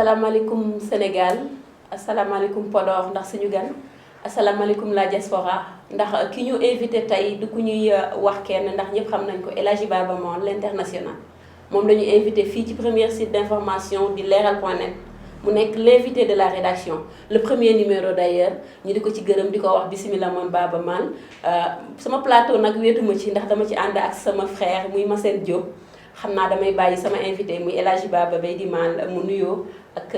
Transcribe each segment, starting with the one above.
asalaamaaleykum Sénégal asalaamaaleykum Podor ndax suñu gan asalaamaaleykum la diaspora ndax ki ñu invité tey du ku ñuy wax kenn ndax ñëpp xam nañ ko El Hadji Baba Maal l'international moom la ñu invité fii ci premier site d'information di leral.net mu nekk l'invité de la rédaction le premier numéro d'ailleurs ñu di ko ci gërëm di ko wax bismillah moom Baba Maal sama plateau nag wéetuma ci ndax dama ci ànd ak sama frère muy Massène Diop xam naa damay bàyyi sama invité muy El Hadji Baba Beydi Maal mu nuyoo ak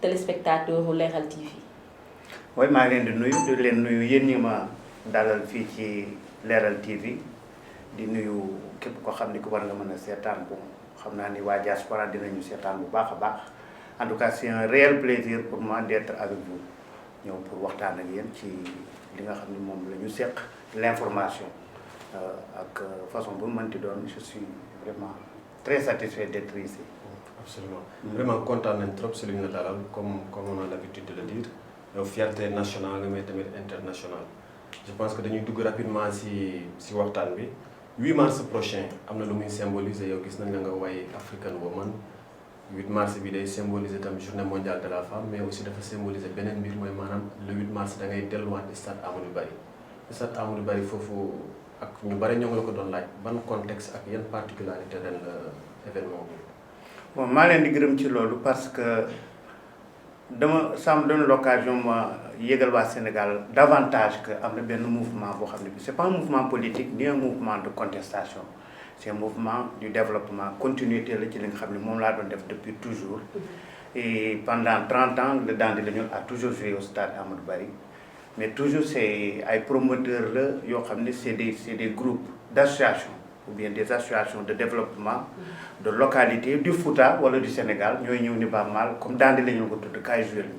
téléspectateur u Leral TV. mooy maa ngi leen di nuyu yéen ñi ma dalal fii ci Leral TV di nuyu képp ko xam ni ko war nga mën a seetaan bu xam naa ni waa diaspora dinañu seetaan bu baax a baax en tout cas c'est un réel plaisir pour moi d'être avec vous ñëw pour waxtaan ak yéen ci li nga xam ni moom la ñu seq l'information ak façon bu mu mënti doon je suis vraiment très satisfait d'être ici. Absolument. Vraiment content nañ trop si li ñu la dalal comme on a l'habitude de le dire yow fierté nationale mais tamit internationale. Je pense que dañuy dugg rapidement si waxtaan bi 8 mars prochain am na lu muy symboliser yow gis nañ la nga way African Woman 8 mars bi day symboliser tam journée mondiale de la femme mais aussi dafa symboliser beneen mbir mooy maanaam le 8 mars da ngay delluwaat stade Amadou Barry stade Amadou Barry foofu ak ñu bari ñoo ngi la ko doon laaj ban contexte ak yan particularité ren la événement bi. Bon maa leen di gërëm ci loolu parce que ça me donne l'occasion ma yégal waa Sénégal davantage que am na benn mouvement boo xam ne bi c'est pas un mouvement politique ni un mouvement de contestation c'est un mouvement du développement continuité la ci li nga xam ne moom laa doon def depuis toujours et pendant 30 ans le Dandi la Ñuul a toujours joué au stade Amadou Barry mais toujours c'est ay promoteurs la yoo xam ne c'est des groupes d'associations ou bien des associations de développement de localité du Fouta wala du Sénégal ñooy ñëw ni Baba Maal comme Dandi la ñu ko tudd kaay joué ñu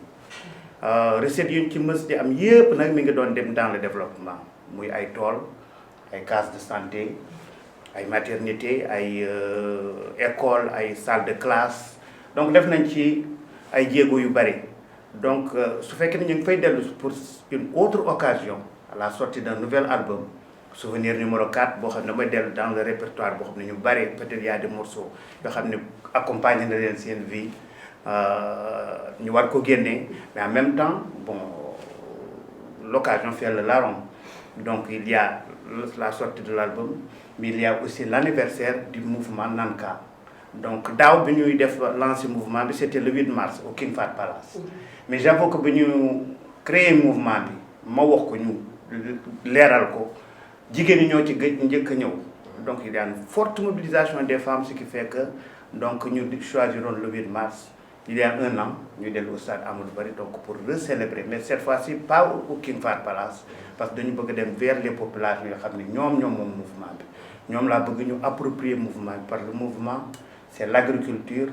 recettes yu ñu ci mës di am yépp nag mi ngi doon dem dans le développement muy ay tool ay cases de santé ay maternité ay école ay salle de classe donc def nañ ci ay jéego yu bari donc su fekkee ne ñu ngi fay dellu pour une autre occasion à la sortie d'un nouvel album souvenir numéro 4 boo xam ne damay dellu dans le répertoire boo xam ne ñu bari peut-être y a des morceaux yoo xam ne accompagné na leen seen vie ñu war ko génnee mais en même temps bon l'occasion fait le larron donc il y a la sortie de l'album mais il y a aussi l'anniversaire du mouvement Nanka donc daaw bi ñuy def lancer mouvement bi c'était le 8 mars au King Fahd Palace mais j'avoue que bi ñu créer mouvement bi ma wax ko ñu leeral ko jigéen ñi ñoo ci njëkk a ñëw donc il y a une forte mobilisation des femmes ce qui fait que donc ñu choisiroon le 8 mars il y a 1 an ñu dellu au stade Amadou Barry donc pour recélébrer mais cette fois-ci pas au King Fahd Palace parce que dañu bëgg a dem vers les populations yoo xam ne ñoom moom mouvement bi ñoom laa bëgg ñu approprier mouvement bi par le mouvement c'est l'agriculture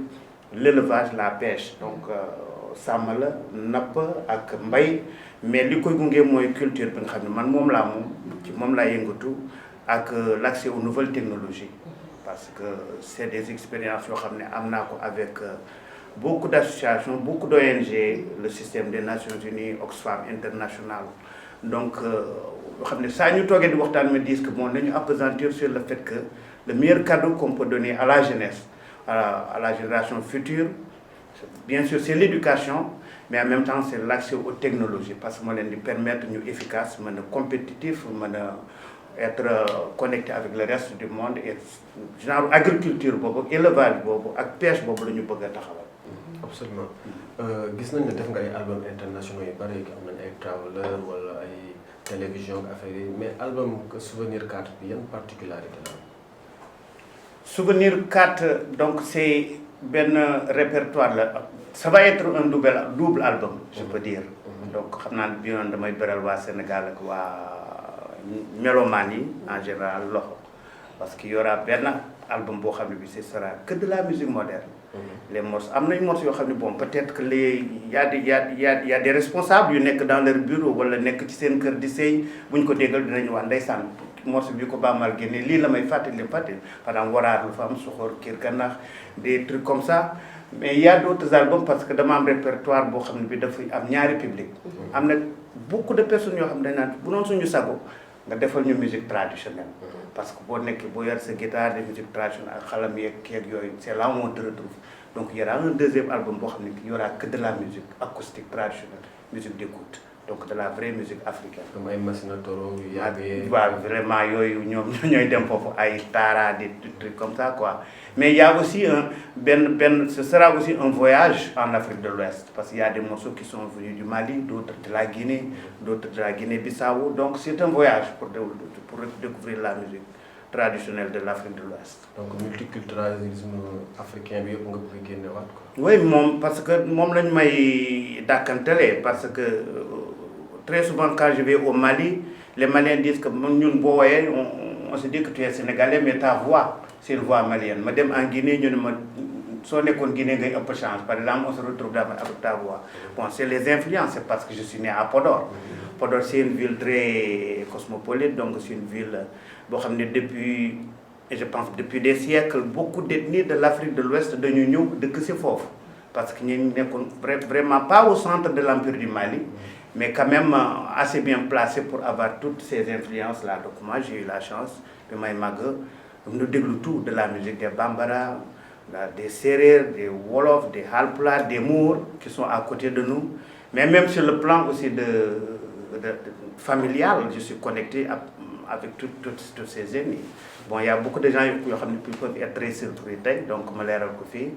l'élevage la pêche donc sàmm la napp ak mbay mais li koy gunge mooy culture bi nga xam ne man moom laa yëngatu ak l'accès aux nouvelles technologies parce que c'est des expériences yoo xam ne am naa ko avec beaucoup d'associations beaucoup d'ONG le système des Nations Unies Oxfam International donc yoo xam ne saa ñu toogee di waxtaan me disent que bon nañu appesantir sur le fait que le meilleur cadeau qu'on peut donner à la jeunesse à la génération future bien sûr c'est l'éducation mais en même temps c'est l'accès aux technologies parce que moo leen di permettre ñu efficace mën a compétitif mën a être connecté avec le reste du monde et genre agriculture boobu élevage boobu ak pêche boobu la ñu bëgg a taxawal. Absolument gis nañ ne def nga ay albums internationaux yu bari am nañ ay Traveler wala ay télévision affaire yi mais album Souvenir 4 bi yan particularité la. Souvenir 4 donc c'est benn répertoire la ça va être un double album je peux dire donc xam naa bi yoon damay beral waa Sénégal ak waa mélomanes yi en général loxo parce que y aura benn album boo xam ne bi ce sera que de la musique moderne les morceaux am nañ morceaux yoo xam ne bon peut-être que y a des responsables yu nekk dans leur bureau wala nekk ci seen kër di sëy buñ ko déggal dinañu wax ndeysaan morceau bi ko Baba Maal génne lii la may fàttali par exemple waraar lu fa am soxor kir ganax des trucs comme ça mais il y a d'autres albums parce que dama am répertoire boo xam ne bi dafay am ñaari public am na beaucoup de personnes yoo xam ne dañ naan bu noonu suñu sago nga defal ñu musique traditionnelle parce que boo nekkee boo yor sa guitare de musique traditionnelle ak xalam yeeg keeg yooyu c'est là où on te retrouve donc il y aura un deuxième album boo xam ne il y aura que de la musique acoustique traditionnelle musique d'écoute donc de la vraie musique africaine. comme ay Masina Toro yu yàggee. waaw vraiment yooyu ñoom ñooy dem foofu ay Tara des trucs comme ça quoi mais il y a aussi ce sera aussi un voyage en Afrique de l'Ouest parce qu'il y a des morceaux qui sont venus du Mali d'autres de la Guinée d'autres de la Guinée-Bissau donc c'est un voyage pour découvrir la musique traditionnelle de l'Afrique de l'Ouest. donc multiculturalisme africain bi yëpp nga bëgg a génnewaat quoi. oui moom parce que moom lañ may dàkkantelee parce que très souvent quand je vais au Mali les Maliens disent que ñun boo woyee on se dit que tu es sénégalais mais ta voix c'est une voix malienne ma dem en Guinée ñu ne ma soo nekkoon Guinée ngay ëpp chance par exemple on se retrouve avec ta voix bon c'est les influences c'est parce que je suis né à Podor. Podor c'est une ville très cosmopolite donc c'est une ville boo xam ne depuis et je pense depuis des siècles beaucoup d'ethnies de l'Afrique de l'Ouest dañu ñëw dëkk ci foofu parce que ñu nekkoon vraiment pas au centre de l'Empire du Mali mais quand même assez bien placé pour avoir toutes ces influences là donc moi j'ai eu la chance bi may màgg ñu déglu tout de la musique des Bambara des Sérères des Wolof des Halpulaar des Moor qui sont à côté de nous mais même sur le plan aussi de familial je suis connecté avec toutes ces ethnies bon il y a beaucoup de gens yoo xam ne peuvent être très surpris tey donc ma leeral ko fii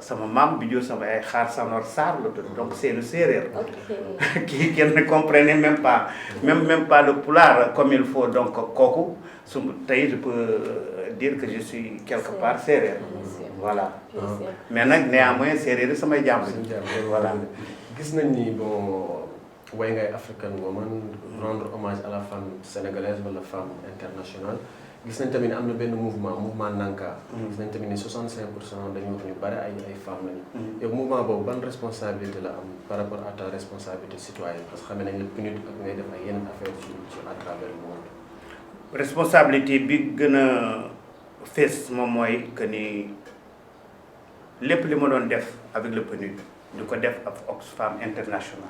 sama maam bi jur sama ay Xaar Sanor Sarr la tudd donc c'est le séeréer qui ne comprenait même pas le pulaar comme il faut donc kooku su tey je peux dire que je suis quelque part séeréer voilà mais nag néanmoins séeréer samay jàmm voilà gis nañ ni bon way ngay African Woman rendre hommage à la femme sénégalaise wala femme internationale gis nañ tamit am na benn mouvement Nanka. gis nañ tamit ni 65% dañu wax ñu bari ay femmes lañu. yow mouvement boobu ban responsabilité la am par rapport à ta responsabilité citoyenne parce que xam nañ la PNUD ak ngay def ay yeneen affaire ci à travers le monde. responsabilité bi gën a fees moom mooy que ni lépp li ma doon def avec le PNUD di ko def ak Oxfam International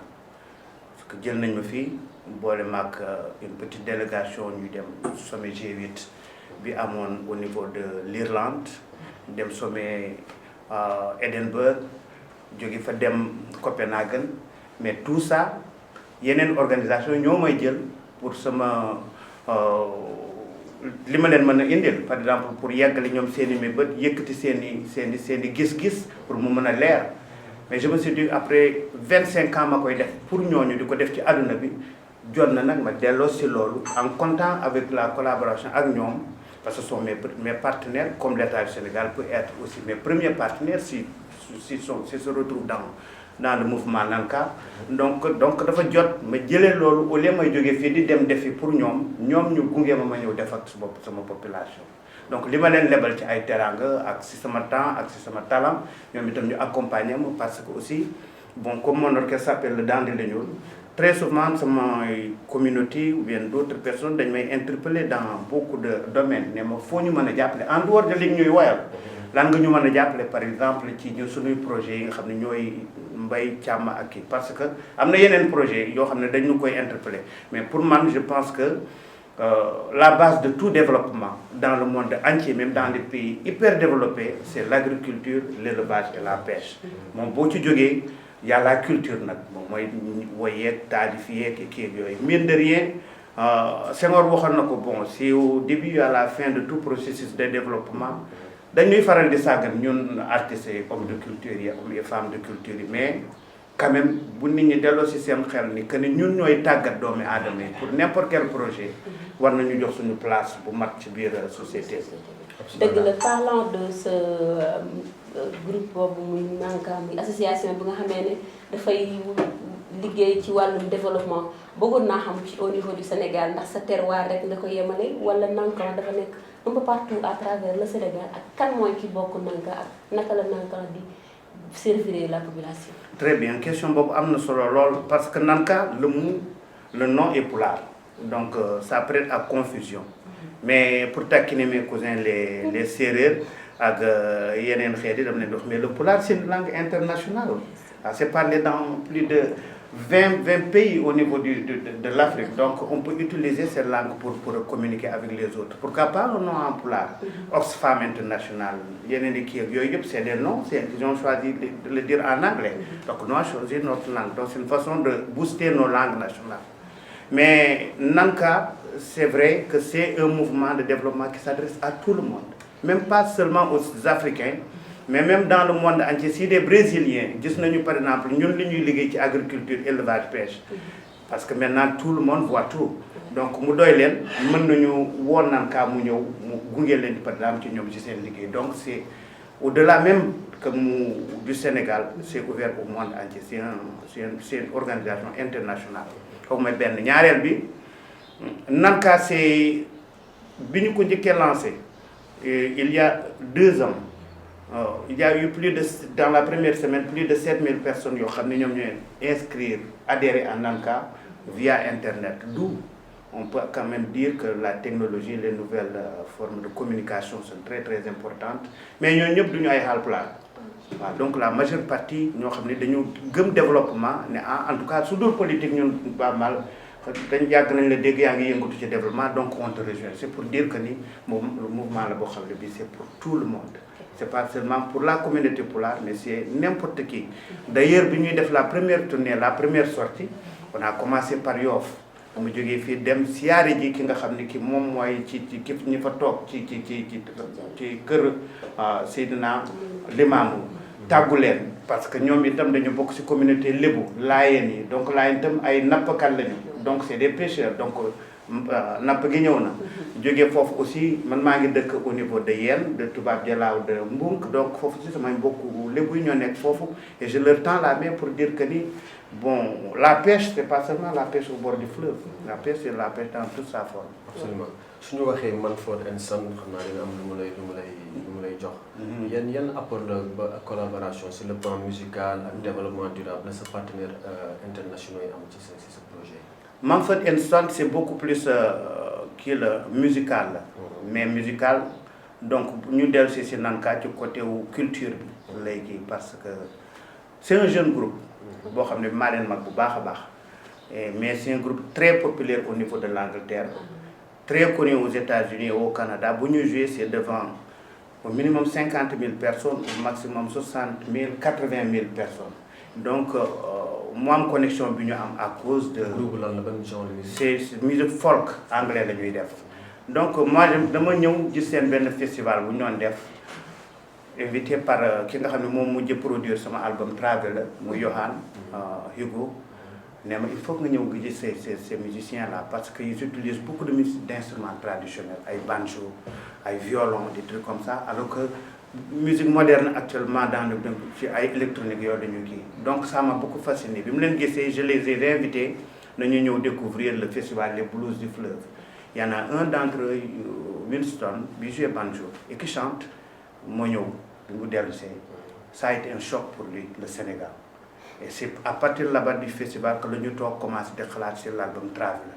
parce que jël nañ ma fii boole maag une petite délégation ñu dem sommet G8 bi amoon au niveau de l'Irlande dem sommet Edinburgh jóge fa dem Copenhague mais tout ça yeneen organisation ñoo may jël pour sama li ma leen mën a indil par exemple pour yeggali ñoom seen i mébét yëkkati seen i gis-gis pour mu mën a leer mais je me suis dit après 25 ans ma koy def pour ñooñu di ko def ci àdduna bi jot na nag ma delloo si loolu en comptant avec la collaboration ak ñoom parce que ce sont mes partenaires comme l'État du Sénégal peut être aussi mes premiers partenaires si se retrouvent dans le mouvement Nanka donc dafa jot ma jëlee loolu au lieu may jógee fii di dem defi pour ñoom ñu gunge ma ñëw def ak sama population donc li ma leen lebal ci ay teranga ak si sama temps ak si sama talent ñoom itam ñu accompagner ma parce que aussi bon comme mon orchestre s'appelle le Dandi Leñol très souvent sama communauté ou bien d'autres personnes dañ may interpeller dans beaucoup de domaines ne ma foo ñu mën a jàppale en dehors de li ñuy woyal lan nga ñu mën a jàppale par exemple ci ñu suñuy projet yi nga xam ne ñooy mbay càmm ak kii parce que am na yeneen projet yoo xam ne dañu koy interpeller mais pour man je pense que la base de tout développement dans le monde entier même dans les pays hyper développés c'est l'agriculture l'élevage et la pêche moom boo ci jógee y a la culture nag moom mooy woyeeg taalif yeeg kii yooyu mine de rien Senghor waxoon na ko bon c'est au début à la fin de tout processus de développement dañuy faral di sàggan ñun artistes yi hommes de culture yi hommes et femmes de culture yi mais quand même bu nit ñi delloo si seen xel ni que ni ñun ñooy tàggat doomi aadama yi pour n'importe quel projet war nañu jox suñu place bu mat ci biir société dëgg la parlant de ce groupe boobu muy Nanka muy association bi nga xamee ne dafay liggéey ci wàllum développement bëggoon naa xam ci au niveau du Sénégal ndax sa terroir rek nga ko yemale wala Nanka dafa nekk un peu partout à travers le Sénégal ak kan mooy ki bokk Nanka ak naka la Nanka di servir la population. Très bien question boobu am na solo lool parce que Nanka le nom est pulaar donc ça prête à confusion mais pour taquiner mes cousins les Sérères ak yeneen xeet yi dama leen di wax mais le pulaar c'est une langue internationale c'est parlé dans plus de 20 pays au niveau de l'Afrique. Donc on peut utiliser cette langue pour communiquer avec les autres. Pourquoi pas un nom en pulaar, Oxfam International, c'est des noms, ils ont choisi de le dire en anglais. Donc nous avons choisi notre langue. Donc c'est une façon de booster nos langues nationales. Mais Nanka, c'est vrai que c'est un mouvement de développement qui s'adresse à tout le monde. Même pas seulement aux Africains, mais même dans le monde entier. Si des Brésiliens, par exemple, nous sommes en agriculture, élevage, pêche. Parce que maintenant tout le monde voit tout. Donc nous devons donc c'est au-delà même que du Sénégal, c'est ouvert au monde entier. C'est une organisation internationale. Comme ben ñaarel bi Nanka c'est biñu ko njëkkee lancé il y a 2 ans il y a eu dans la première semaine plus de 7000 personnes qui ont inscrire adhérer à Nanka via internet, d'où on peut quand même dire que la technologie, les nouvelles formes de communication sont très très importantes, mais nous ñëpp duñu ay Haalpulaar. Donc la majeure partie ñoo xam ne dañu gëm développement ne en tout cas su dul politique ñun ba mal dañ yàgg nañ la dégg yaa ngi yëngatu ci développement, donc on te rejoint. C'est pour dire que ni le mouvement la boo xam ne bi c'est pour tout le monde. C'est pas seulement pour la communauté pulaar, mais c'est n'importe qui. D'ailleurs bi ñuy def la première tournée, la première sortie, on a commencé par Yoff. mu jógee fii dem siyaare ji ki nga xam ne ki moom mooy ci ñi fa toog ci kër Seydina Limaamu tàggu leen parce que ñoom itam dañu bokk ci communauté lébu laayeen yi donc laayeen itam ay nappkat lañu donc c'est des pêcheurs donc napp gi ñëw na jógee foofu aussi man maa ngi dëkk au niveau de Yène de Toubab Dialaw de Mbunk donc foofu ci samay mbokk lébu yi ñoo nekk foofu et je leur tends la main pour dire que ni bon, la pêche, c'est pas seulement la pêche au bord du fleuve. La pêche, c'est la pêche dans toute sa forme. Absolument. Si nous avons Manford & Son, nous avons un apport de collaboration sur le plan musical et développement durable. Ce partenaire international sur ce projet. Manford & Son, c'est beaucoup plus musical. Mais musical, donc nous devons essayer de côté culture. Parce que c'est un jeune groupe. Mais c'est un groupe très populaire au niveau de l'Angleterre, très connu aux États-Unis et au Canada. Pour nous jouer, c'est devant au minimum 50 000 personnes, au maximum 60 000, 80 000 personnes. Donc, moi, je connexion à cause de... C'est musique folk anglais. Donc, moi, je suis un festival où nous avons invité par qui nga xam ne moom mujj produire sama album Traveler muy Johan Hugo ne ma il faut que nga ñëw gis ces musiciens là parce que ils utilisent beaucoup d'instruments traditionnels ay banjo ay violon des trucs comme ça alors que musique moderne actuellement dans le ci ay électronique yooyu dañu kii donc ça m'a beaucoup fasciné bi mu leen gisee je les ai invités nañu ñëw découvrir le festival Les Blues du Fleuve. Il y en a un d'entre eux Winston bi joue banjo et qui chante moo ñëw. Ça a été un choc pour lui, le Sénégal. Et c'est à partir de là-bas du festival que le Newton commence à déclarer sur l'album Traveler.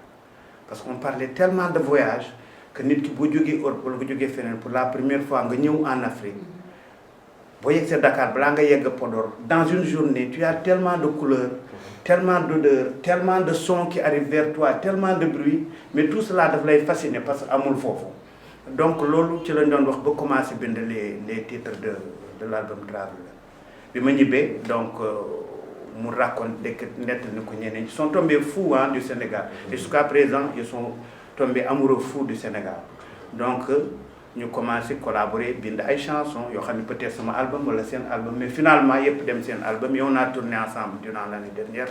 Parce qu'on parlait tellement de voyages que nous avons pour la première fois en Afrique. Vous voyez que c'est Dakar, dans une journée, tu as tellement de couleurs, tellement d'odeurs, tellement de sons qui arrivent vers toi, tellement de bruit, mais tout cela devait les fasciner parce que amour fofo. Donc lolu ci lañ doon wax ba commencer bind les titres de l'album Traveler. Bi ma ñibé donc mu raconte que net ni ko ñeneen ils sont tombés fous du Sénégal. Et jusqu'à présent ils sont tombés amoureux fous du Sénégal. Donc ñu commencé collaborer bind ay chansons yo xamni peut-être sama album wala sen album mais finalement yépp dem sen album et on a tourné ensemble durant l'année dernière.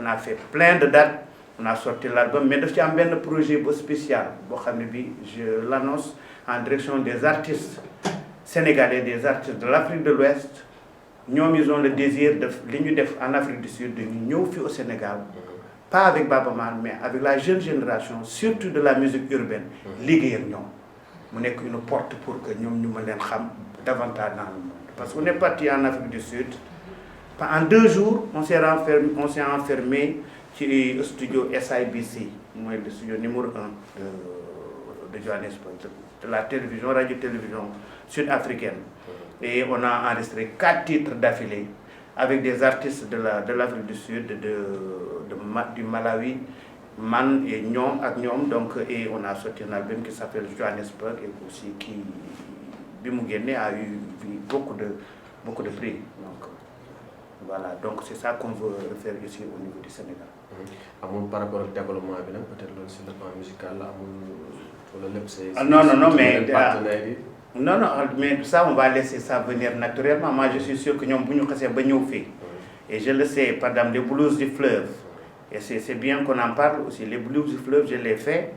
On a fait plein de dates. On a sorti l'album, mais il y a un projet spécial. Je l'annonce en direction des artistes sénégalais, des artistes de l'Afrique de l'Ouest. Nous, ils ont le désir de venir en Afrique du Sud, de venir au Sénégal. Pas avec Baba Man, mais avec la jeune génération, surtout de la musique urbaine. Liguer nous. On est une porte pour que nous nous davantage dans le monde. Parce qu'on est parti en Afrique du Sud. En 2 jours, on s'est enfermé ci studio SIBC, le studio numéro 1 de Johannesburg, de la télévision, radio-télévision sud-africaine. Et on a enregistré 4 titres d'affilée avec des artistes de l'Afrique du Sud, du Malawi, Man et Nyom, donc, et on a sorti un album qui s'appelle Johannesburg et aussi qui, Bimougene, a eu beaucoup de prix. Donc, voilà, donc c'est ça qu'on veut faire ici au niveau du Sénégal. Par rapport au développement, peut-être sur le plan musical, non, mais ça, on va laisser ça venir naturellement. Moi, je suis sûr que nous avons fait. Et je le sais, par exemple, les blues du fleuve. Et c'est bien qu'on en parle aussi. Les blues du fleuve, je l'ai fait,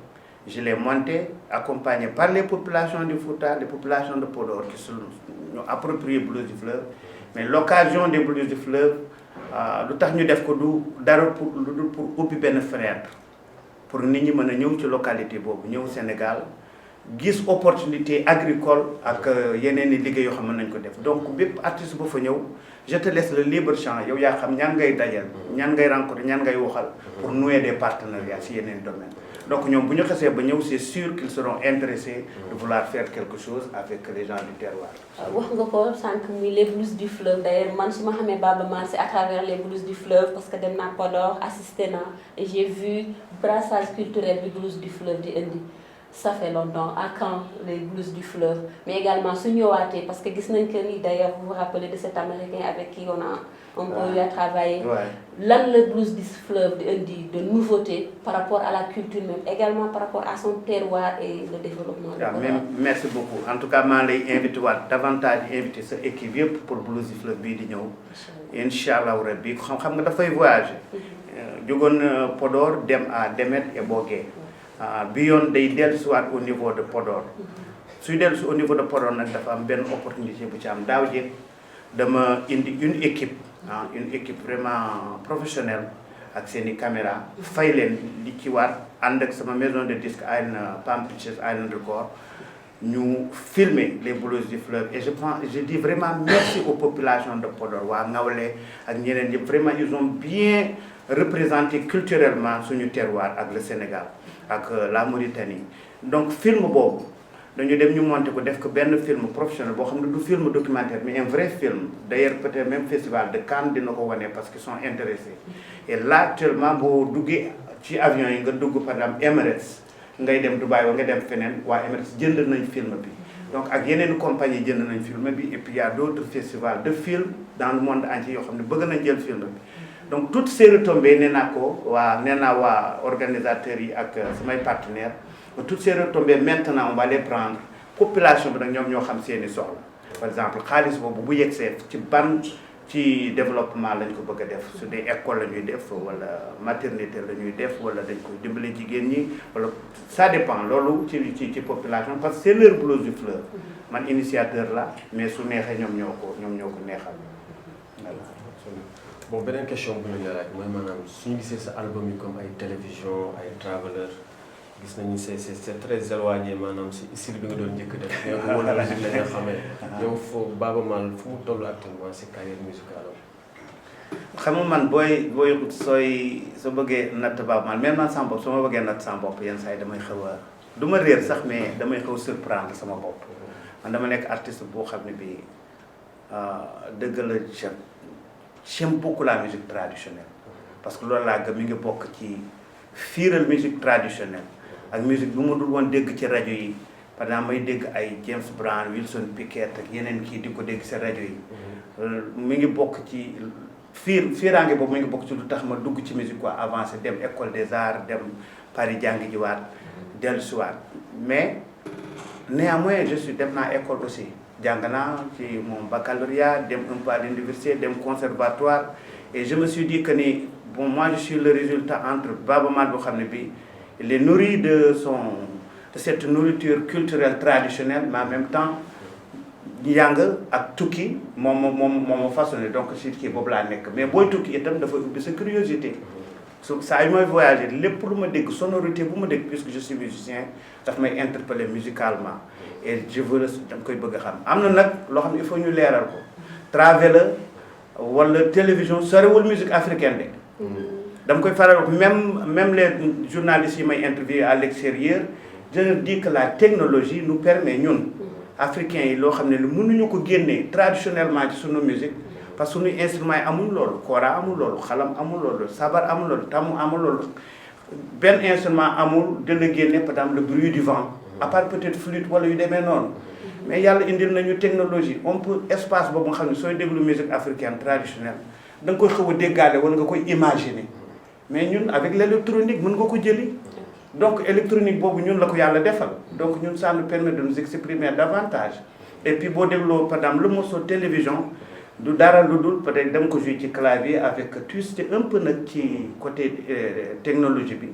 je l'ai monté, accompagné par les populations du Fouta, les populations de Podor qui sont appropriées blues du fleuve. Mais l'occasion des blues du fleuve, lu tax ñu def ko du dara pour ubbi benn fenêtre pour nit ñi mën a ñëw ci localité boobu ñëw Sénégal gis opportunité agricole ak yeneen i liggéey yoo xam ne nañ ko def donc bépp artiste bu fa ñëw je te laisse le libre champ yow yaa xam ñan ngay dajal ñan ngay rencontrer ñan ngay waxal pour nouer des partenariats ci yeneen domaines. Donc ñoom bu ñu xasee ba ñëw c'est sûr qu'ils seront intéressés de vouloir faire quelque chose avec les gens du terroir. wax nga ko sànq muy les blues du fleuve d'ailleurs man su ma xamee Baaba Maal c'est à travers les blues du fleuve parce que dem naa Podor assisté naa et j'ai vu brassage culturel bi blues du fleuve di indi. Ça fait longtemps, à quand les blues du fleuve, mais également su ñëwaatee parce que gis nañ que ni d'ailleurs vous vous rappelez de cet Américain avec qui on a un peu eu à travailler. Lan le blues du fleuve di indi de nouveautés par rapport à la culture même également par rapport à son terroir et le développement. Merci beaucoup. En tout cas maa lay invité waat davantage invité sa équipe yëpp pour blues du fleuve bii di ñëw. Inch'Allah rabbi xam nga dafay voyager. jógoon Podor dem à Demet et Bogué. bi yoon day dellusiwaat au niveau de Podor suy dellusi au niveau de Podor nag dafa am benn opportunité bu ci am daaw jéeg dama indi une équipe vraiment professionnelle ak seeni caméra fay leen li ci war ànd ak sama maison de disque Palm Pictures Island Record ñu filmer les blues du fleuve et je dis vraiment merci aux populations de Podor waa Ngawle ak ñeneen yëpp vraiment ils ont bien représenté culturellement suñu terroir ak le Sénégal ak la Mauritanie donc film boobu dañu dem ñu monter ko def ko benn film professionnel boo xam ne du film documentaire mais un vrai film d'ailleurs peut-être même festival de Cannes dina ko wane parce qu'ils sont intéressés et là actuellement boo duggee ci avion yi nga dugg par exemple Emirates ngay dem Dubaï wa nga dem feneen waa Emirates jënd nañ film bi donc ak yeneen compagnie jënd nañ film bi et puis il y a d'autres festivals de films dans le monde entier yoo xam ne bëgg nañ jël film bi donc toutes ces retombées nee naa waa organisateurs yi ak samay partenaires toutes ces retombées maintenant on va les prendre population bi nag ñoom ñoo xam seeni soxla par exemple xaalis boobu bu yegsee ci développement lañ ko bëgg a def su dee école la ñuy def wala maternité la ñuy def wala dañ koy dimbale jigéen ñi wala ça dépend loolu ci population parce que c'est leur blues du fleuve man initiateur la mais su neexee ñoom ñoo ko neexal voilà. Bon, beneen question bu ñu la laaj mooy maanaam suñu gisee sa album yi comme ay télévision ay travelers gis nañu c'est très éloigné maanaam si style bi nga doon njëkk def mais bu wala musique la nga xamee yow foo Baaba Maal fu mu toll actuellement si carrière musicale xam nga man soo bëggee natt Baaba Maal même man sama bopp soo ma bëggee natt sama bopp yenn saa yi damay xaw a du ma réer sax mais damay xaw surprendre sama bopp man dama nekk artiste boo xam ne bii dëgg la j'aime beaucoup la musique traditionnelle parce que loolu laa gëm mi ngi bokk ci fiiral musique traditionnelle ak musique bu ma dul woon dégg ci rajo yi par exemple may dégg ay James Brown Wilson Pickett ak yeneen kii di ko dégg ci rajo yi mi ngi bokk ci fiiraange boobu mi ngi bokk ci lu tax ma dugg ci musique quoi avancé dem école des arts dem Paris jàngi jiwaat dellusiwaat mais néanmoins dem naa école aussi jàng naa ci mon baccalauréat dem un peu à l'université dem conservatoire et je me suis dit que ni bon moi je suis le résultat entre Baaba Maal boo xam ne bi il est nourri de cette nourriture culturelle traditionnelle mais en même temps njàng ak tukki moom ma façonné donc si kii boobu laa nekk mais booy tukki itam dafa ubbi sa curiosité so saa yu may voyager lépp lu ma dégg sonorité bu ma dégg puisque je suis musicien daf may interpeller musicalement et je veux dama koy bëgg a xam am na nag loo xam ne il faut ñu leeral ko Traveler wala télévision sorewul musique africaine de dama koy faral wax même les journalistes yi may interviewer à l'extérieur je leur dis que la technologie nous permet ñun africains yi loo xam ne lu mënuñu ko génnee traditionnellement ci sunu musique parce que suñuy instruments yi amul loolu kora amul loolu xalam amul loolu sabar amul loolu tamu amul loolu benn instrument amul de la génne par exemple le bruit du vent à part peut-être flûte wala yu demee noonu mais yàlla indil nañu technologie on peut espace boobu nga xam ne sooy déglu musique africaine traditionnelle da nga koy xaw a déggaale wala nga koy imaginer mais ñun avec l'électronique mën nga ko jëli donc électronique boobu ñun la ko yàlla defal donc ñun ça nous permet de nous exprimer davantage et puis boo dégloo par exemple le morceau télévision du dara lu dul peut-être dama ko jouer ci clavier avec twist un peu nag ci côté technologie bi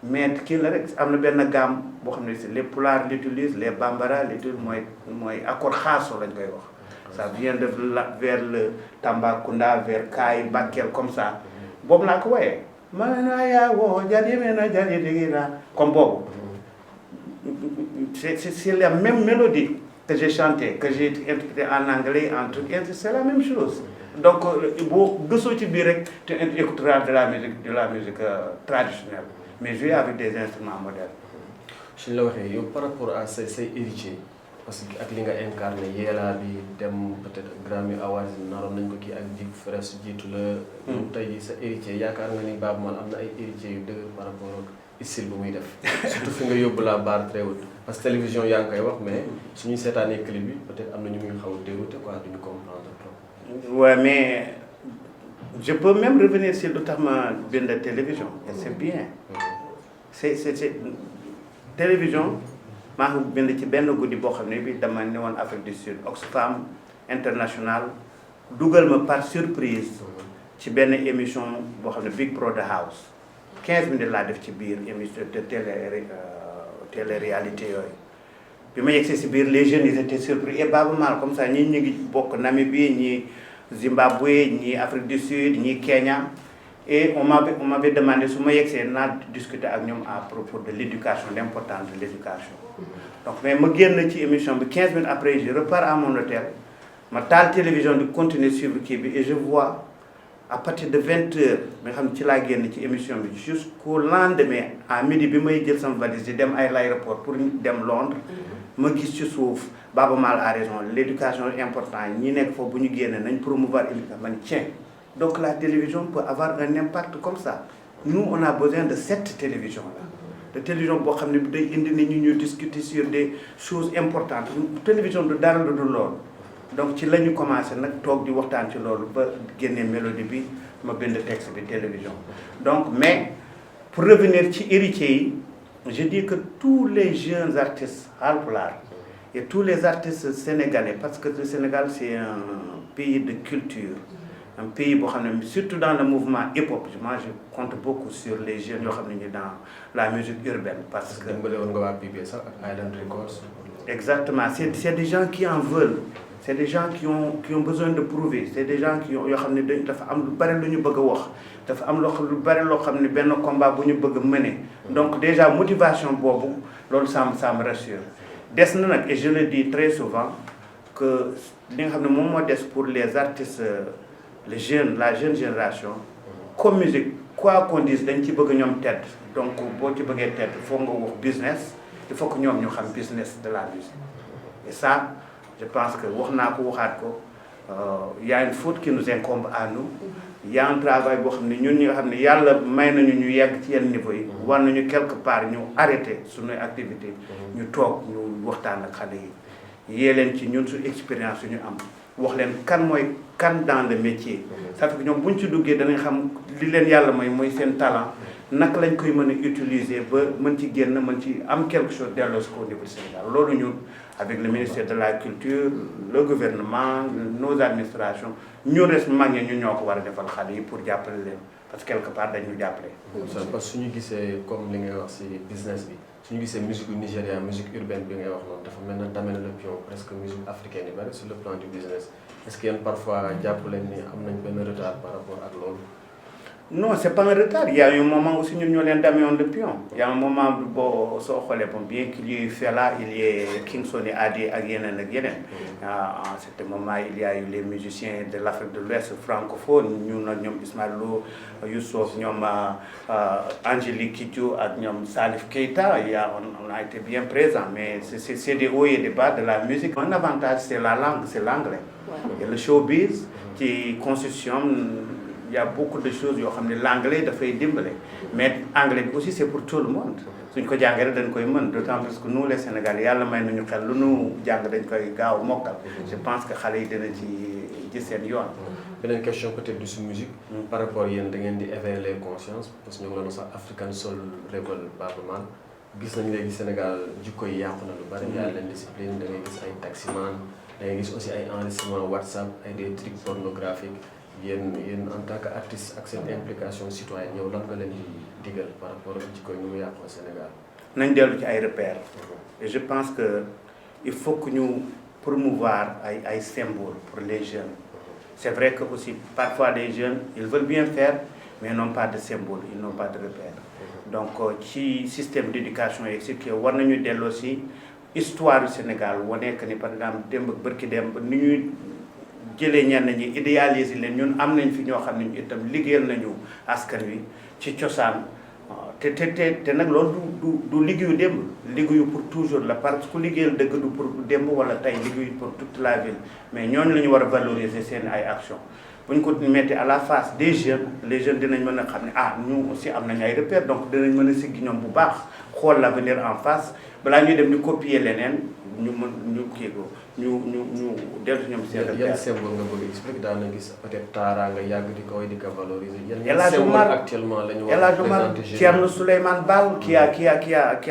mais kii la rek am na benn gamme boo xam ne si les pulaar l'utilisent les bambara l'utilisent mooy accord xaaso lañ koy wax ça vient de la vers le Tambacounda vers Kaay Bakel comme ça boobu laa ko wooyee manaya wo jalimena jalidigira comme boobu c'est la même mélodie que j'ai chanté que j'ai interprété en anglais en truc c'est la même chose donc boo gëstoo ci biir rek tu écouteras de la musique traditionnelle mais jouer avec des instruments modernes. suñ la waxee yow par rapport à say héritiers parce que ak li nga incarné yeelaa bi dem peut-être Grammy Awards naroon nañ ko kii ak Big Fresh jiitu la. tey jii sa héritier yaakaar nga ni Baaba Maal am na ay héritiers yu dëgër par rapport ak style bu muy def surtout fi nga yóbbu la barre très haute parce que télévision yaa ngi koy wax mais suñuy seetaanee clip bi peut-être am na ñu muy xaw a dérouté quoi duñu comprendre trop. Ouais mais je peux même revenir sur lu tax ma bind télévision et c'est bien. c'est télévision. maa ngi bind ci benn guddi boo xam ne bi dama ne woon Afrique du Sud Oxfam International dugal ma par surprise ci benn émission boo xam ne Big Brother House 15 minutes laa def ci biir émission de télé-réalité yooyu bi ma yegsee si biir les jeunes ils étaient surpris et Baaba Maal comme ça ñii ñu ngi bokk Namibie ñii Zimbabwe ñii Afrique du Sud ñii Kenya et on m'avait demandé su ma yegsee naa discuter ak ñoom à propos de l'éducation l'importance de l'éducation donc mais ma génn ci émission bi 15 minutes après je repars à mon hôtel ma taal télévision di continuer suivre kii bi et je vois à partir de 20h nga xam ne ci laa génn ci émission bi jusqu'au lendemain à midi bi may jël sama valise di dem ay l'aéroport pour dem Londres ma gis ci suuf Baaba Maal a raison l'éducation est importante ñi nekk foofu bu ñu génne nañ promouvoir l'éducation ma ne tiens donc la télévision peut avoir un impact comme ça nous on a besoin de cette télévision là de télévision boo xam ne bi day indi nit ñi ñu discuter sur des choses importantes télévision du dara lu dul loolu donc ci la ñu commencé nag toog di waxtaan ci loolu ba génnee mélodie bi ma bind texte bi télévision donc mais pour revenir ci héritiers yi je dis que tous les jeunes artistes haalpulaar et tous les artistes sénégalais parce que le Sénégal c'est un pays de culture un pays boo xam ne surtout dans le mouvement hip-hop moi je compte beaucoup sur les jeunes yoo xam ne ñu dans la musique urbaine parce que dimbale woon nga waa PBS ak Island Records. exactement c'est des gens qui en veulent c'est des gens qui ont besoin de prouver c'est des gens qui yoo xam ne dafa am lu bari lu ñu bëgg a wax dafa am lu bari loo xam ne benn combat bu ñu bëgg a mener donc déjà motivation boobu loolu ça me rassure des na nag et je le dis très souvent que li nga xam ne moom moo des pour les artistes les jeunes la jeune génération comme musique quoi qu'on dise dañ ci bëgg ñoom tedd donc boo ci bëggee tedd il faut nga wax business il faut que ñoom ñu xam business de la musique et ça je pense que wax naa ko waxaat ko y a une faute qui nous incombe à nous y a un travail boo xam ne ñun ñi nga xam ne yàlla may nañu ñu yegg ci yenn niveau yi war nañu quelque part ñu arrêté suñuy activité ñu toog ñu waxtaan ak xale yi yee leen ci ñun su expérience yu ñu am wax leen kan mooy kan dans le métier ça fait que ñoom bu ñu ci duggee danañ xam li leen yàlla mooy seen talent naka lañ koy mën a utiliser ba mën ci génn mën ci am quelque chose delloo si ko au niveau du Sénégal loolu ñun avec le ministère de la culture le gouvernement nos administrations ñun res mag ñi ñu ñoo ko war a defal xale yi pour jàppale leen parce que quelque part dañu jàppale. parce que suñu gisee comme li ngay wax ci business bi suñu gisee musique Nigéria musique urbaine bi ngay wax noonu dafa mel na damel le pion presque musique africaine yi bari sur le plan du business est-ce que yéen parfois jàpp leen ni am nañ benn retard par rapport ak loolu. Non, c'est pas un retard. Il y a eu un moment aussi, nous avons le pion. Il y a un moment où, bien qu'il y ait eu Fela, il y ait Kingston et Adi et à ce moment, il y a eu les musiciens de l'Afrique de l'Ouest francophone. Nous avons Ismaël Lo, Youssouf, nous Angélique Kidjo et Salif Keita. On a été bien présents, mais c'est des hauts et des bas de la musique. Un avantage, c'est la langue, c'est l'anglais. Ouais. Et le showbiz qui constitue. Il y a beaucoup de choses yoo xam ne l'anglais dafay dimbale mais anglais bi aussi c'est pour tout le monde suñ ko jàngee rek dañ koy mën d'autant plus que nous les Sénégalais yàlla may nañu xel lu nu jàng dañ koy gaaw mokkal. Je pense que xale yi dina ci gis seen yoon. beneen question peut-être du su musique. par rapport yéen da ngeen di éveiller les consciences parce que ñu ngi doon sax African Soul Rebel Baaba Maal gis nañu léegi Sénégal jikko yi yàqu na lu bari. y a l'indiscipline da ngay gis ay taximan da ngay gis aussi ay enregistrement WhatsApp ay des trucs pornographiques. yéen en tant qu'artiste ak seen implication citoyenne yow lan nga leen di digal par rapport ak jikko yi ñu mu yàqu au Sénégal. nañ dellu ci ay repères. et je pense que il faut que ñu promouvoir ay symboles pour les jeunes. C'est vrai que aussi parfois les jeunes ils veulent bien faire mais n'ont pas de symbole, ils n'ont pas de repères. Donc ci système d'éducation et ce qui war nañu delloo si histoire du Sénégal wane que ni par exemple démb ak bërki démb ni ñuy jëlee ñenn ñi idéaliser leen ñun am nañ fi ñoo xam ne ñu itam liggéeyal nañu askan wi ci cosaan te nag loolu du liggéeyu démb liggéeyu pour toujours la parce que ku liggéeyal dëgg du pour démb wala tey liggéeyu pour toute la ville mais ñooñu la ñu war a valoriser seen ay action bu ñu ko metti à la face des jeunes les jeunes dinañ mën a xam ne ñu aussi am nañ ay repères donc dinañ mën a siggi ñoom bu baax xool l'avenir en face balaa ñuy dem di copier leneen ñu kii ko ñu dellu si ñoom seen repères. yan symbole nga bëgg expliquer daan na gis peut-être Tara nga yàgg di koy di ko valoriser. yan symbole actuellement la ñu war a présenter Thierno Souleymane Baal qui a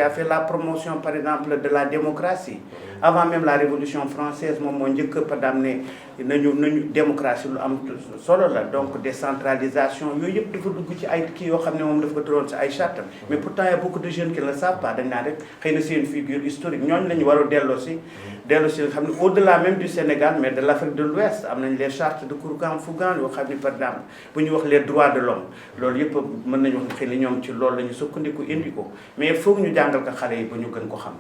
fait la promotion par exemple de la démocratie. Avant même la Révolution française moom moo njëkk a damné nañu démocratie lu am solo la donc décentralisation yooyu yëpp dafa dugg ci ay kii yoo xam ne moom dafa ko tëroon si ay charte mais pourtant il y a beaucoup de jeunes qui ne le savent pas dañ naa rek xëy na c'est une figure historique ñooñu la ñu war a delloo si nga xam ne au-delà même du Sénégal mais de l'Afrique de l'Ouest am nañ les chartes de Kouroukan-Fougan yoo xam ne par exemple bu ñu wax les droits de l'homme loolu yëpp mën nañu wax xëy na ñoom ci loolu la ñu sukkandiku indi ko mais il faut que ñu jàngal ko xale yi ba ñu gën ko xam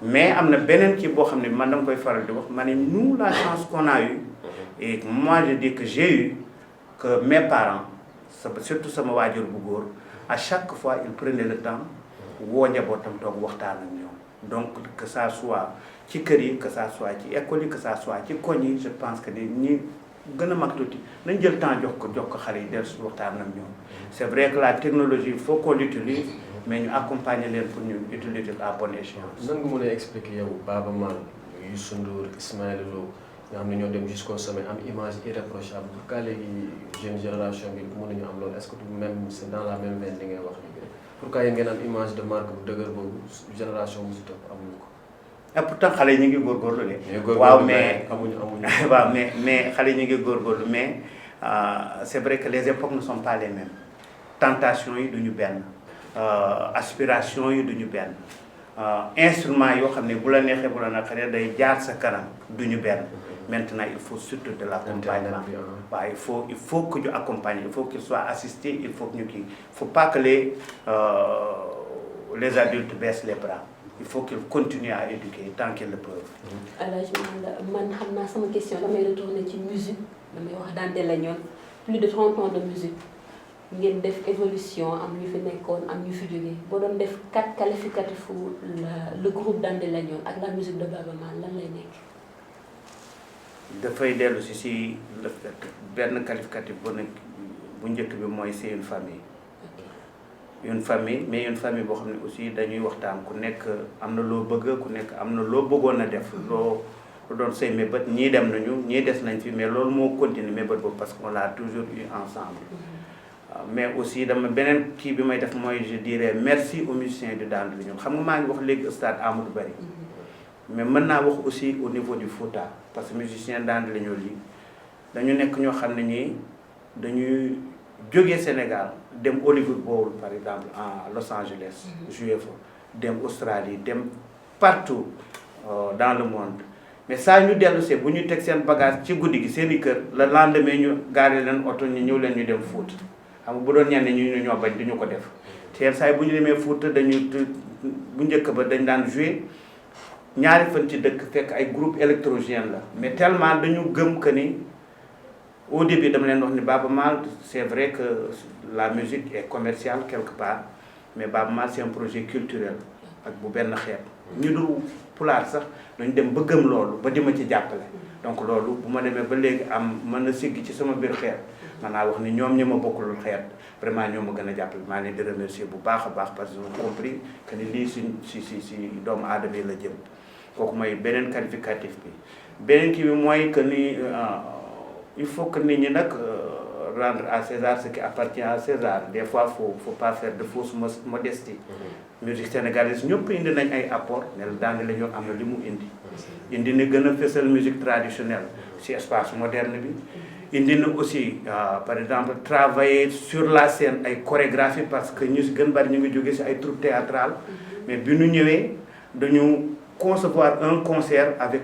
mais am na beneen kii boo xam ne man dama koy faral di wax ma ne nous la chance qu'on a eu et moi je dis que j'ai eu que mes parents surtout sama waajur bu góor à chaque fois ils prenaient le temps woo njabootam toog waxtaan ak ñoom donc que ça soit ci kër yi que ça soit ci école yi que ça soit ci koñ yi je pense que ñi gën a mag tuuti nañ jël temps jox ko xale yi dellu si waxtaan ak ñoom c'est vrai que la technologie il faut qu'on l'utilise mais ñu accompagner leen pour ñu utiliser à bonne échéance. nan nga mën a expliquer yow Baaba Maal Youssou Ndour Ismaël Lo nga xam ne ñoo dem jusqu'au sommet am image irréprochable pourquoi léegi jeune génération bi mënuñu am loolu est-ce que même c'est dans la même veine li ngay wax léegi pourquoi yéen ngeen am image de marque bu dëgër boobu génération bu si topp amuñu ko. et pourtant xale yi ñu ngi góorgóorlu de. waaw mais amuñu waaw mais xale yi ñu ngi góorgóorlu mais c'est vrai que les époques ne sont pas les mêmes tentation yi duñu benn. Aspiration yi duñu benn instrument yoo xam ne bu la neexee bu la naqaree day jaar sa kanam duñu benn maintenant il faut surtout de l'accompagnement waaw il faut que ñu accompagner il faut qu'il soit assisté il faut que ñu kii faut pas que les adultes baissent les bras il faut qu'ils continuent à éduquer tant qu'ils le peuvent. Alors man xam naa sama question damay retourner ci musique damay wax Dande la ñoon plus de 30 ans de musique ngeen def évolution am ñu fi nekkoon am ñu fi jógee boo doon def 4 qualificatifs le groupe Dande la ñoon ak la musique de Baaba Maal lan lay nekk. dafay dellu si benn qualificatif bu njëkk bi mooy c'est une famille. une famille mais une famille boo xam ne aussi dañuy waxtaan ku nekk am na loo bëgg ku nekk am na loo bëggoon a def loo doon say mébét ñii dem nañu ñii des nañ fi mais loolu moo continuer mébét boobu parce qu'on l'a toujours eu ensemble. Mais aussi dama beneen kii bi may def mooy je dirais merci aux musiciens de Dande la ñoon xam nga maa ngi wax léegi stade Amadou Barry mais mën naa wax aussi au niveau du Fouta parce que musiciens Dande la ñoon yi dañu nekk ñoo xam ne ñii dañuy jógee Sénégal dem Hollywood Bowl par exemple à Los Angeles jouer fa dem Australie dem partout dans le monde mais saa ñu dellu see bu ñu teg seen bagage ci guddi gi seen i kër le lendemain ñu gaare leen oto ñu ñëw leen ñu dem Fouta xam nga bu doon ñenn ñu ñoo bañ duñu ko def te saa yi bu ñu demee Fouta dañu bu njëkk ba dañ daan jouer ñaari fan ci dëkk fekk ay groupe électrogène la mais tellement dañu gëm que ni au début dama leen wax ni Baaba Maal c'est vrai que la musique est commerciale quelque part mais Baaba Maal c'est un projet culturel ak bu benn xeet ñu dul pulaar sax dañu dem ba gëm loolu ba di ma ci jàppale donc loolu bu ma demee ba léegi am mën na sigg ci sama biir xeet man naa wax ni ñoom ñi ma bokkulul xeet vraiment ñoo ma gën a jàppale maa leen di remercier bu baax a baax parce que j'ai compris que ni lii si doomu aadama yi la jëm kooku mooy beneen qualificatif bi beneen kii bi mooy que ni il faut que nit ñi nag rendre à César ce qui appartient à César des fois faut pas faire de fausse modestie musique sénégalaise ñëpp indi nañ ay apport ne la daangi la ñoo am na li mu indi na gën a fësal musique traditionnelle ci espace moderne bi indi na aussi par exemple travailler sur la scène ay chorégraphie parce que ñu si gën bari ñu ngi jóge ci ay troupe théâtrale mais bi ñu ñëwee dañu concevoir un concert avec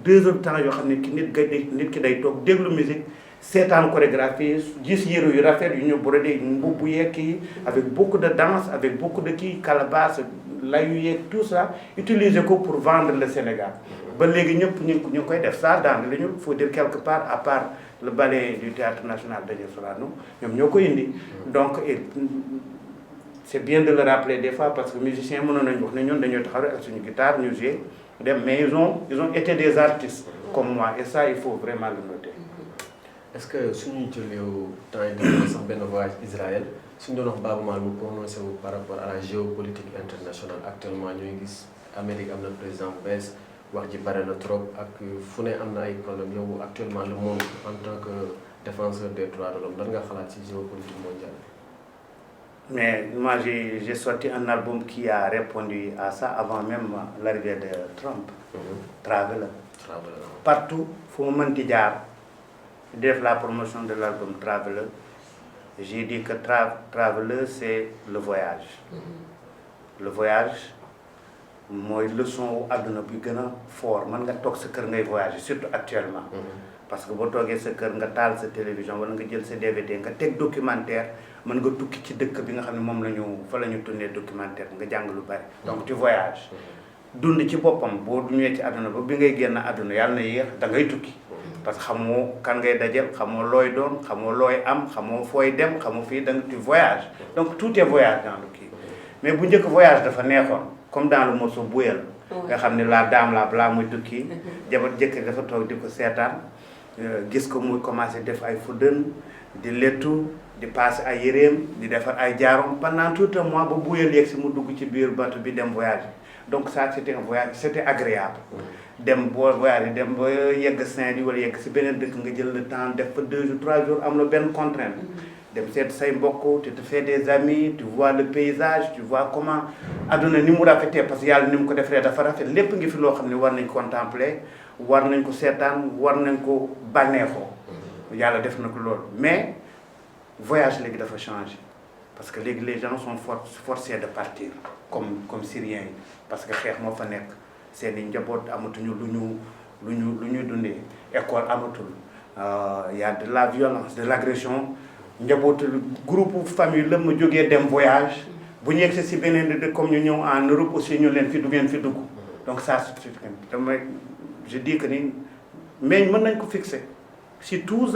2 heures de temps yoo xam ne ki nit ki day toog déglu musique seetaan chorégraphie gis yëru yu rafet yu ñu brodé mbubb yeeg yi avec beaucoup de danse avec beaucoup de kii calebasse layu yeeg tout ça utiliser ko pour vendre le Sénégal ba léegi ñëpp ñu koy def ça dans la ñu faut dire quelque part à part le ballet du théâtre national Daniel Sorano ñoom ñoo ko indi donc c'est bien de le rappeler des fois parce que musiciens mënoon nañu wax ne ñun dañoo taxaw rek ak suñu guitare ñu jouer dem mais ils ont été des artistes comme moi et ça il faut vraiment le noter. est-ce que suñuy jël yow temps yi def sax benn voyage Israël suñu doon wax Baaba Maal mu prononcé wu par rapport à la géopolitique internationale actuellement ñooy gis Amérique am na président bu bees wax ji bare na trop ak fu ne am na ay problème yow actuellement le monde en tant que défenseur des droits de l'homme lan nga xalaat ci géopolitique mondiale. Mais moi, j'ai sorti un album qui a répondu à ça avant même l'arrivée de Trump. Traveler. Partout, il faut me dire, dès la promotion de l'album Traveler, j'ai dit que Traveler, c'est le voyage. Le voyage, moi, leçon aduna bi gëna fort man nga tok sa kër ngay voyager surtout actuellement. Parce que boo toogee sa kër nga taal sa télévision wala nga jël sa DVD nga teg documentaire mën nga tukki ci dëkk bi nga xam ne moom la ñu fa la ñu tourné documentaire nga jàng lu bari donc tu voyages dund ci boppam boo ñëwee ci àdduna ba bi ngay génn àdduna yàlla na yéex da ngay tukki parce que xamoo kan ngay dajal xamoo looy doon xamoo looy am xamoo fooy dem xamoo fii da nga tu voyages donc tout est voyage dans le kii mais bu njëkk voyage dafa neexoon comme dans le morceau Bouyal nga xam ne la dame la balaa muy tukki jabar jëkkër dafa toog di ko seetaan gis ko muy commencé def ay fuddën di lettu di passé ay yéreem di defar ay jaarom pendant tout un mois ba Bouyal yegg si mu dugg ci biir bateau bi dem voyage donc ça c'était un voyage c'était agréable dem boo voyage dem ba yegg Saint-Louis wala yegg si beneen dëkk nga jël le temps def fa 2 jours 3 jours am na benn contrainte dem seet say mbokk tu te fais des amis tu vois le paysage tu vois comment adduna ni mu rafetee parce que yàlla ni mu ko defee dafa rafet lépp ngi fi loo xam ne war nañ contempler war nañ ko seetaan war nañ ko bànneexoo yàlla def na ko loolu mais voyage léegi dafa changé parce que léegi les gens sont forcés de partir comme Syriens yi parce que xeex moo fa nekk seen i njaboot amatuñu lu ñu dundee école amatul y a de la violence de l'agression njabootu groupe famille la ma jógee dem voyage bu ñu yegsee si beneen de comme ñu ñëw en Europe aussi ñu leen fi duggeen fi dugg donc ça damay je dis que ni mais mën nañ ko fixer si tout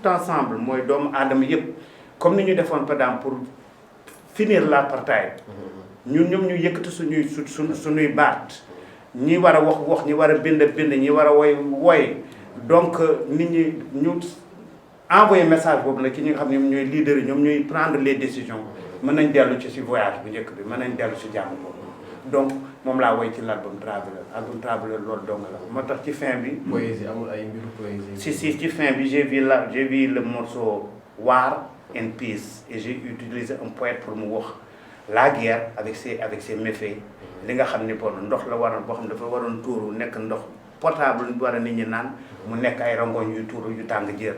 ensemble mooy doomu aadama yëpp comme ni ñu defoon par exemple pour finir l'apartheid ñun ñoom ñu yëkkati suñuy baat ñi war a wax ñi war a bind ñi war a woy donc nit ñi ñu envoyer message boobu nag ci ñi nga xam ne ñoom ñooy leaders yi ñoom ñooy prendre les décisions mën nañ dellu ci si voyage bu njëkk bi mën nañ dellu si jàmm boobu donc moom laa woy ci l'album Traveler loolu dong la moo tax ci fin bi. poésie amul ay mbiru poésie. si ci fin bi j'ai vu le morceau War and Peace et j'ai utilisé un poète pour mu wax la guerre avec ses méfaits li nga xam ni bon ndox la waroon boo xam ne dafa waroon tuuru nekk ndox potable war a nit ñi naan mu nekk ay rangoñ yu tuuru yu tàng jër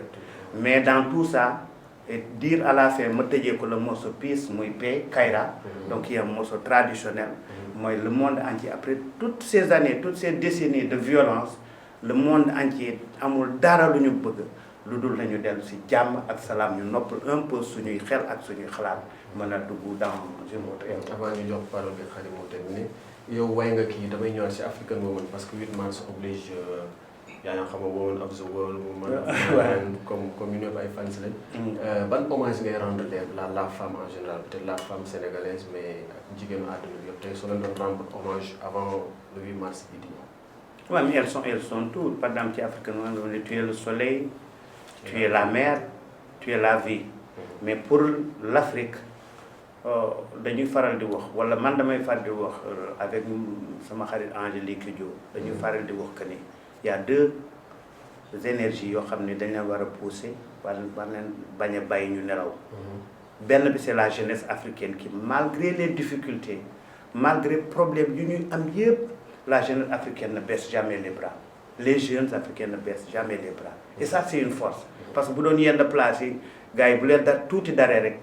mais dans tout ça et dire à la fin ma tëjee ko le morceau Peace muy paix Kayra donc il y a un morceau traditionnel mooy le monde entier après toutes ces années toutes ces décennies de violence le monde entier amul dara lu ñu bëgg lu dul nañu dellu si jàmm ak salaam ñu noppal un peu suñuy xel ak suñuy xalaat mën a dugg dans une autre époque. avant ñu jox parole bi Khady moo terminé yow way nga kii damay ñëwaat si African Women parce que 8 mars oblige yaa ngi xam Women of the World comme ñu ñëpp ay fans lañ. ban hommage ngay rendre la femme en général peut-être la femme sénégalaise mais jigéenu àdduna bi yëpp tey soo leen doon rendre hommage avant le 8 mars bi di ñëw. Oui, mais elles sont toutes. Par exemple, Africain, tu es le soleil, tu es la mer, tu es la vie. Mais pour l'Afrique, dañuy faral di wax wala man damay faral di wax avec sama xarit Angélique Diop dañuy faral di wax que ni y a deux énergies yoo xam ne dañ leen war a pousser war leen bañ a bàyyi ñu nelaw. benn bi c'est la jeunesse africaine qui malgré les difficultés malgré problème yu ñuy am yëpp la jeunesse africaine ne baisse jamais les bras les jeunes africains ne baissent jamais les bras et ça c'est une force parce que bu doon yenn place yi gars yi bu leen da tuuti daree rek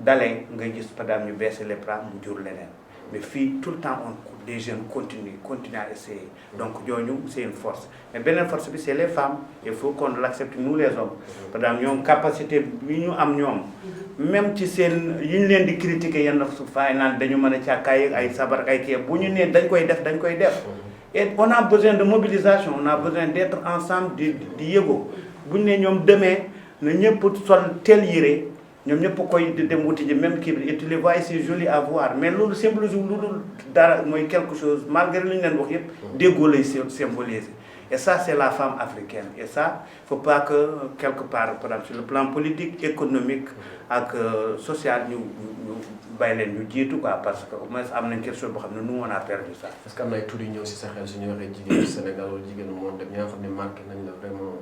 dalee nga gis padam ñu baisser les bras mu jur leneen mais fii tout le temps les jeunes continuent à essayer donc ñooñu c'est une force mais beneen force bi c'est les femmes il faut qu'on l'accepte nous les hommes padam ñoom capacité bi ñu am ñoom même ci seen yi ñu leen di critiquer yenn su faay naan dañu mën a càkkaay ay sabar ay kii bu ñu nee dañ koy def et on a besoin de mobilisation on a besoin d'être ensemble di yëgoo bu ñu nee ñoom demee na ñëpp sol tel yére ñoom ñëpp koy dem wuti ji même kii bi et tu les vois c'est joli à voir mais loolu symbolise lu dul dara mooy quelque chose malgré li ñu leen wax yëpp déggoo lay symboliser et ça c'est la femme africaine et ça faut pas que quelque part par exemple sur le plan politique économique ak social ñu bàyyi leen ñu jiitu quoi parce que au moins am nañ quelque chose boo xam ne nous on a perdu ça. est-ce que am na ay tur yu ñëw si sa xel su ñu waxee jigéenu Sénégal wala jigéenu monde ñi nga xam ne marqué nañ la vraiment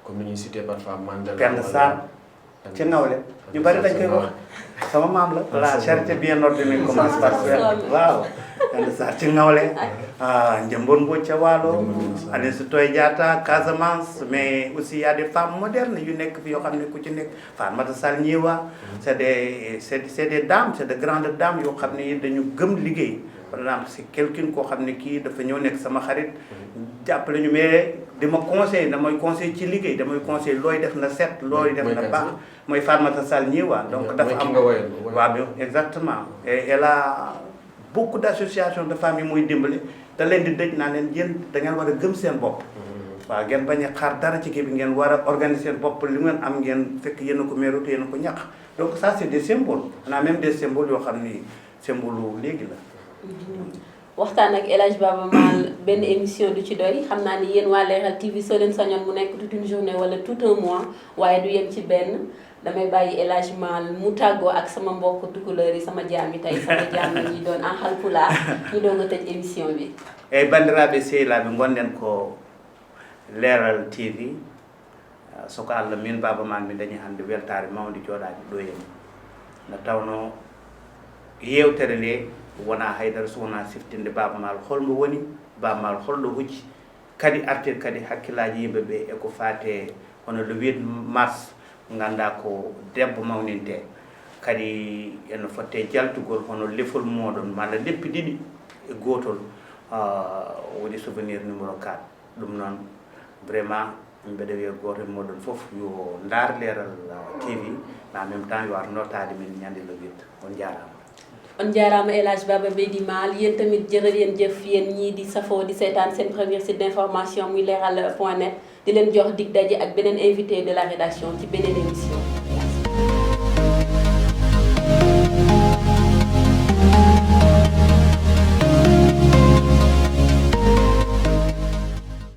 comme ni ñuy cité parfois Mandela. Penda Sarr ci nawle ñu bari dañ koy wax sama maam la. la charité bien ordonnée commence par waaw. Penda Sarr ci nawle Njëmboon Mbodj ca Waalo Aline Toye Diatta Casamance mais aussi y a des femmes modernes yu nekk fi yoo xam ne ku ci nekk Fatoumata Sall Ñeewa c'est des dames c'est de grandes dames yoo xam ne dañu gëm liggéey par exemple c'est quelqu'un koo xam ne kii dafa ñëw nekk sama xarit jàppale ñu mais dama damay conseil ci liggéey damay conseil looy def na set looy def na baax mooy Fatoumata Sall Ñeewa donc dafa am waaw exactement et elle a beaucoup d'associations de femmes yi muy dimbali te leen di dëj naa leen yéen da ngeen war a gëm seen bopp waaw ngeen bañ a xaar dara ci kii bi ngeen war a organiser seen bopp li ngeen am ngeen fekk yéen a ko mérite yéen a ko ñàkk donc ça c'est des symboles on a même des symboles yoo xam ni symbole léegi la waxtaan ak El Hadj Baba Maal benn émission du ci doy xam naa ni yéen waa Leral TV soo leen sañoon mu nekk toute une journée wala tout un mois waaye du yem ci benn damay bàyyi El Hadj Maal mu tàggoo ak sama mbokk tukulóor yi sama jaam yi tey sama jaam yi doon en Haalpulaar ñu doog a tëj émission bi eyyi bandiraɓe sehilaɓe gonɗen ko Leral TV soko Allah min Baba Maal mi dañi hannde weltare mawde jooɗade ɗo henna nde tawno yewtere nde wona haydara so wona siftinde Baba Maal holmo woni Baba Maal holɗo hucci kadi artir kadi hakkillaji yimɓeɓe eko fate hono le 8 mars ganda ko debbo mawninte kadi ene fotte jaltugol hono lefol moɗon malla leppi ɗiɗi e gotol woni souvenir numéro 4 ɗum noon vraiment mbeɗa wiya goto e moɗon foof yo dar Leral TV mais en même temps yo ar notade min ñande le 8 on jarama on jaaraama El Hadj Baba Beydi Maal yéen tamit jërë jëf yéen ñii di safoo di seetaan seen premier site d'information muy leral.net di leen jox dig daje ak beneen invité de la rédaction ci beneen émission